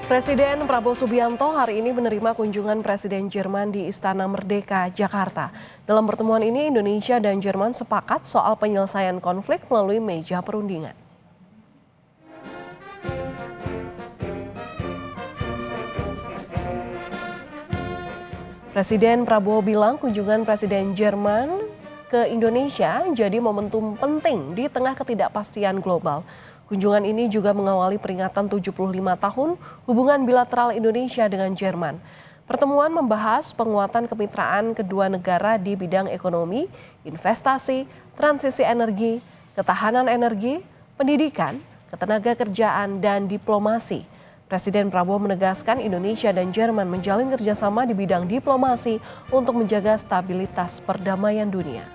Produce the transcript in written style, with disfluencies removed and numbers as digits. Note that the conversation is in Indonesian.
Presiden Prabowo Subianto hari ini menerima kunjungan Presiden Jerman di Istana Merdeka, Jakarta. Dalam pertemuan ini, Indonesia dan Jerman sepakat soal penyelesaian konflik melalui meja perundingan. Presiden Prabowo bilang kunjungan Presiden Jerman ke Indonesia jadi momentum penting di tengah ketidakpastian global. Kunjungan ini juga mengawali peringatan 75 tahun hubungan bilateral Indonesia dengan Jerman. Pertemuan membahas penguatan kemitraan kedua negara di bidang ekonomi, investasi, transisi energi, ketahanan energi, pendidikan, ketenagakerjaan, dan diplomasi. Presiden Prabowo menegaskan Indonesia dan Jerman menjalin kerjasama di bidang diplomasi untuk menjaga stabilitas perdamaian dunia.